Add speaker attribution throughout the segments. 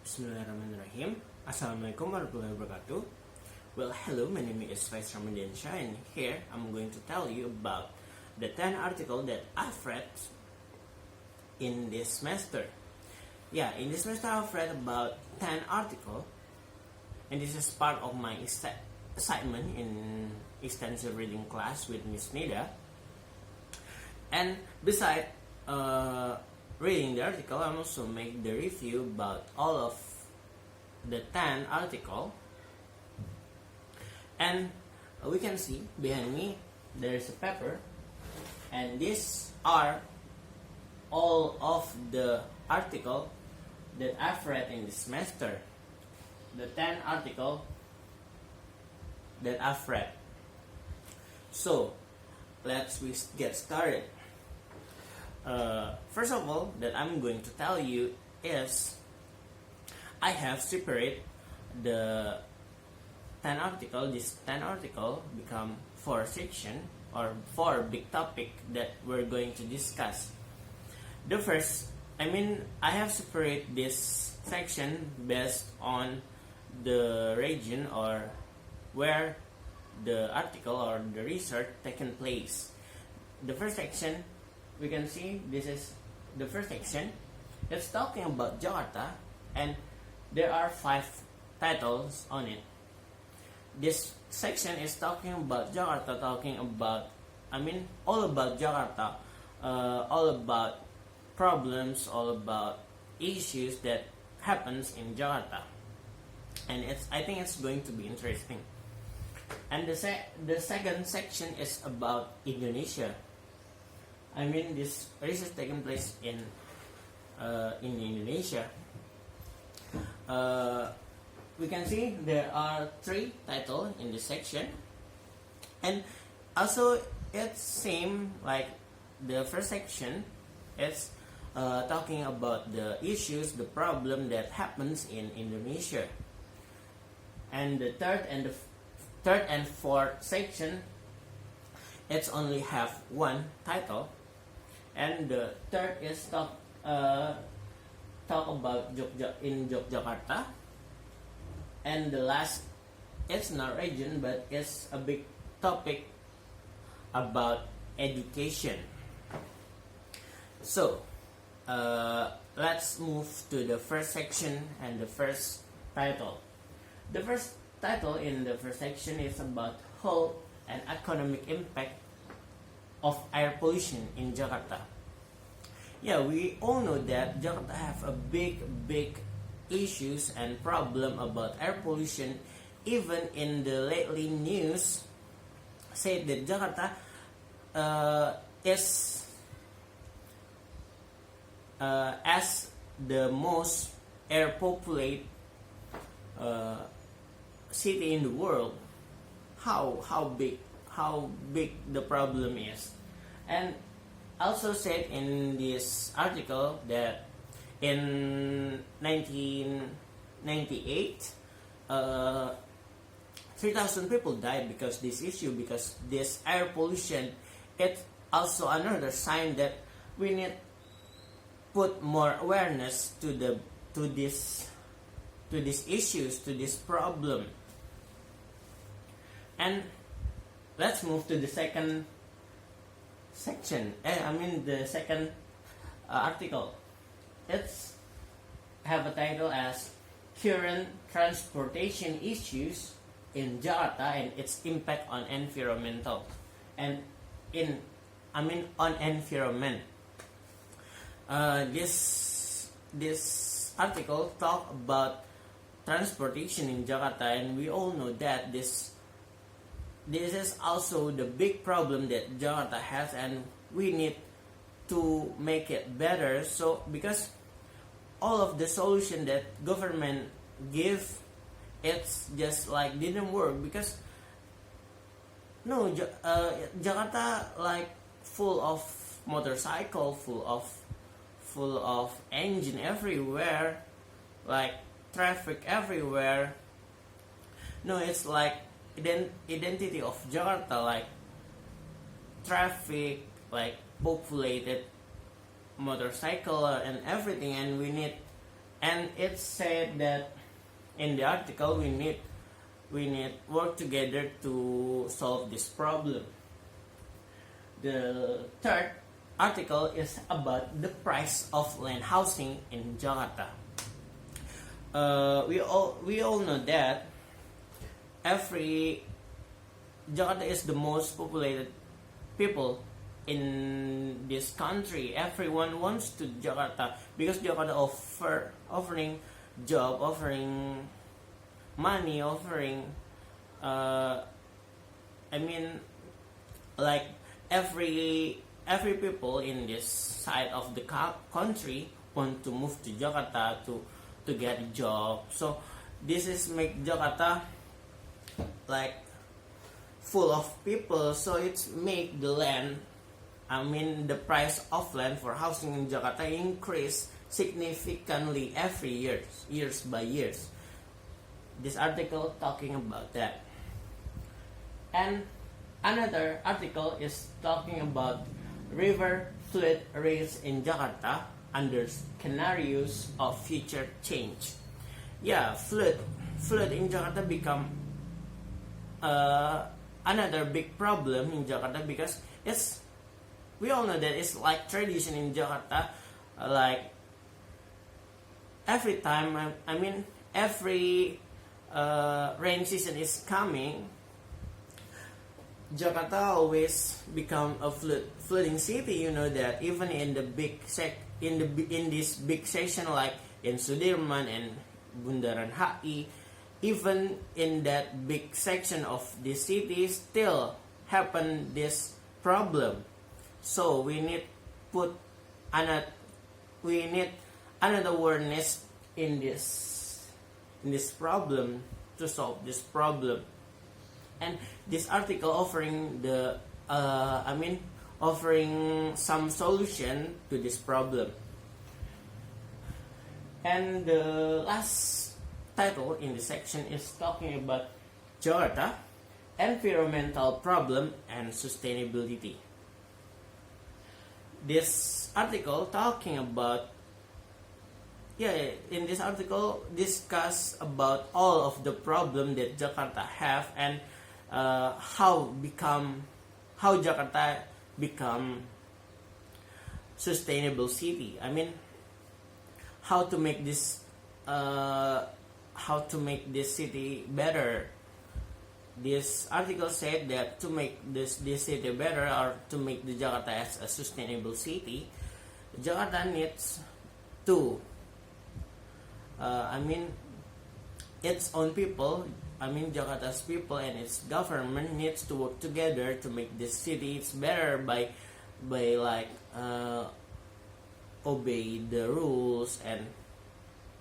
Speaker 1: Bismillahirrahmanirrahim. Assalamualaikum warahmatullahi wabarakatuh. Well, hello, my name is Faiz Rahmadiansyah, and here I'm going to tell you about the 10 article that I've read in this semester. Yeah, in this semester I've read about 10 article, and this is part of my assignment in extensive reading class with Miss Nida. And besides reading the article, I'm also make the review about all of the 10 article. And we can see behind me there is a paper, and these are all of the article that I've read in this semester. The 10 article that I've read. So let's get started. First of all, that I'm going to tell you is I have separated the 10 article. This 10 article become 4 section or 4 big topic that we're going to discuss. The first, I have separated this section based on the region or where the article or the research taken place. The first section, we can see this is the first section. It's talking about Jakarta, and there are 5 titles on it. This section is talking about Jakarta, all about Jakarta, all about problems, all about issues that happens in Jakarta, and I think it's going to be interesting. And the second section is about Indonesia. This research taking place in Indonesia. We can see there are 3 titles in this section, and also it's same like the first section. It's talking about the issues, the problem that happens in Indonesia. And the third and fourth section, it's only have 1 title. And the third is talk about Yogyakarta. And the last, it's not region, but it's a big topic about education. So let's move to the first section and the first title. The first title in the first section is about health and economic impact of air pollution in Jakarta. Yeah, we all know that Jakarta have a big issues and problem about air pollution. Even in the lately news said that Jakarta is as the most air populated city in the world. How big the problem is. And also said in this article that in 1998 3,000 people died because this issue, because this air pollution. It's also another sign that we need put more awareness to these issues, to this problem. And let's move to the second section. The second article. It's have a title as Current Transportation Issues in Jakarta and its Impact on Environmental and on environment. This article talk about transportation in Jakarta, and we all know that this is also the big problem that Jakarta has, and we need to make it better. So because all of the solution that government give, it's just like didn't work, because Jakarta like full of motorcycle, full of engine everywhere, like traffic everywhere. It's like identity of Jakarta, like traffic, like populated motorcycle and everything, and we need And it said that in the article we need work together to solve this problem. The third article is about the price of land housing in Jakarta. We all know that Jakarta is the most populated people in this country. Everyone wants to Jakarta because Jakarta offering job, offering money, offering like every people in this side of the country want to move to Jakarta to get a job. So this is make Jakarta like full of people. So it's make the land, the price of land for housing in Jakarta increase significantly every years by years. This article talking about that. And another article is talking about river flood rates in Jakarta under scenarios of future change. Yeah, flood in Jakarta become another big problem in Jakarta because we all know that it's like tradition in Jakarta, like every time every rain season is coming, Jakarta always become a flooding city. You know that even in the in this big section like in Sudirman and Bundaran HI, even in that big section of the city still happen this problem. So we need another awareness in this problem to solve this problem. And this article offering offering some solution to this problem. And the last title in the section is talking about Jakarta, environmental problem and sustainability. This article talking about in this article discuss about all of the problem that Jakarta have and how Jakarta become sustainable city. How to make this city better. This article said that to make this city better, or to make the Jakarta as a sustainable city, Jakarta needs to its own people, Jakarta's people and its government needs to work together to make this city better by obey the rules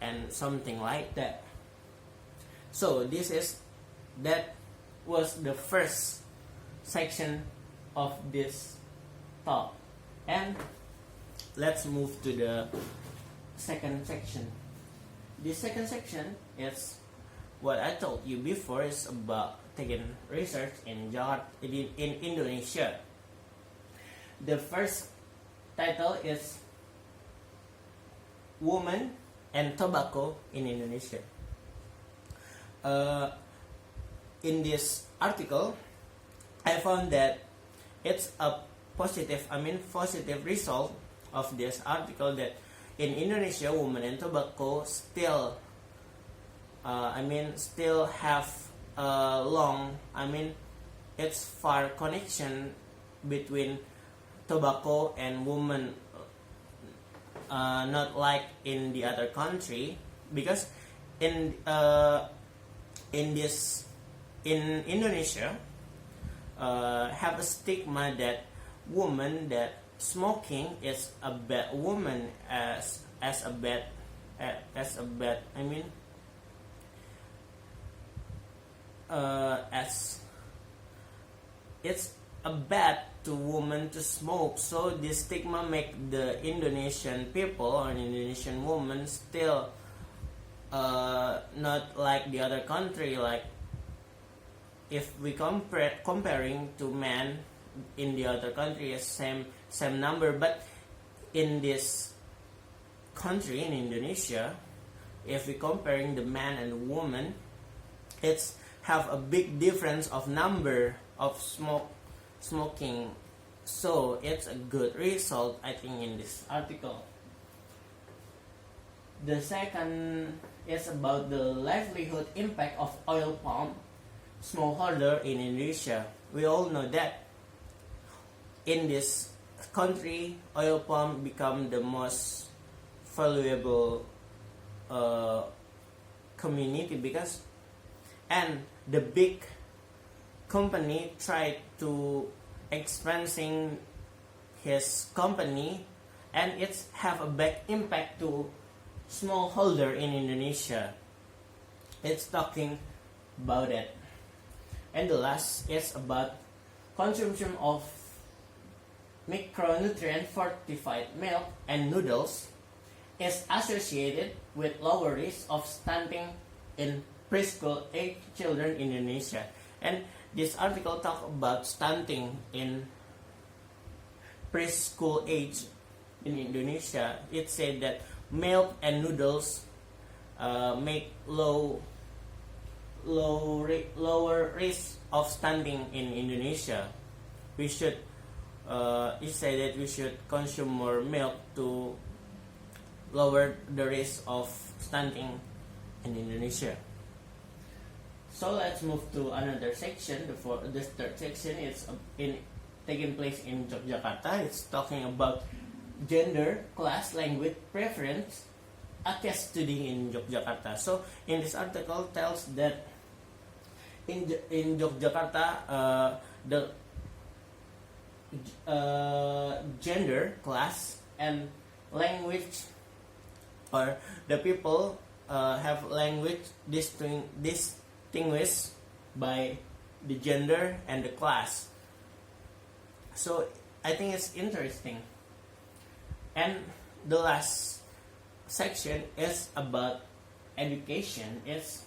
Speaker 1: and something like that. So that was the first section of this talk, and let's move to the second section. The second section is what I told you before, is about taking research in Indonesia. The first title is Women and Tobacco in Indonesia. In this article, I found that it's a positive result of this article that in Indonesia, women and tobacco still have a long, it's far connection between tobacco and women, not like in the other country, because in Indonesia have a stigma that woman that smoking is a bad woman, as a bad as it's a bad to woman to smoke. So this stigma make the Indonesian people or Indonesian women still not like the other country. Like if we comparing to men in the other country, is same number, but in this country, in Indonesia, if we comparing the man and woman, it's have a big difference of number of smoking. So it's a good result, I think, in this article. The second is about the livelihood impact of oil palm smallholder in Indonesia. We all know that in this country, oil palm become the most valuable community because, and the big company tried to expanding his company, and it's have a big impact to smallholder in Indonesia. It's talking about it. And the last is about consumption of Micronutrient-Fortified milk and noodles is associated with lower risk of stunting in preschool-aged children in Indonesia. And this article talk about stunting in preschool age in Indonesia. It said that milk and noodles make lower risk of stunting in Indonesia. We should it said that we should consume more milk to lower the risk of stunting in Indonesia. So let's move to another section. The third section is taking place in Yogyakarta. It's talking about gender, class, language, preference, a case study in Yogyakarta. So in this article tells that in Yogyakarta the gender, class, and language, or the people have language distinguished by the gender and the class. So I think it's interesting. And the last section is about education. It's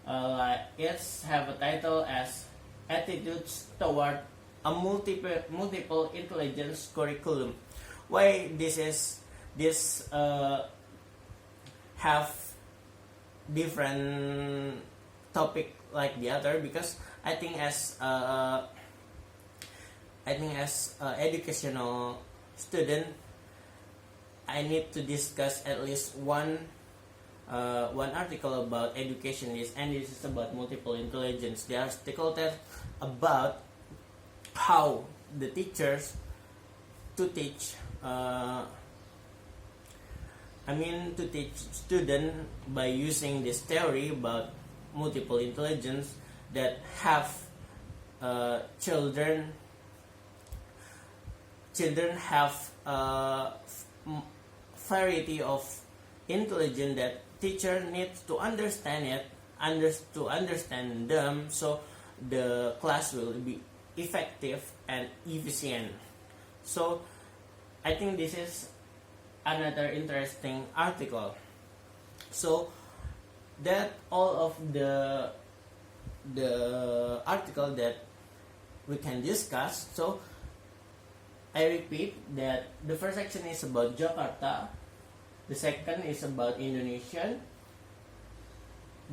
Speaker 1: have a title as Attitudes Toward a Multiple Intelligence Curriculum. Why this have different topic like the other? Because I think as educational student, I need to discuss at least one article about education, and this is about multiple intelligence. The article tells about how the teachers to teach student by using this theory about multiple intelligence, that have children have variety of intelligence that teacher needs to understand them, so the class will be effective and efficient. So I think this is another interesting article. So that all of the article that we can discuss. So I repeat that the first section is about Jakarta, the second is about Indonesian,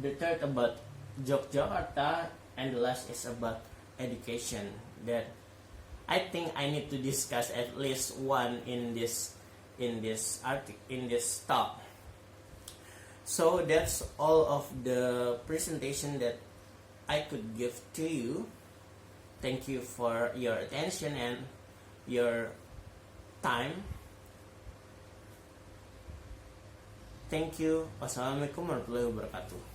Speaker 1: the third about Yogyakarta, and the last is about education. That I think I need to discuss at least one in this talk. So that's all of the presentation that I could give to you. Thank you for your attention and your time. Thank you. Wassalamualaikum warahmatullahi wabarakatuh.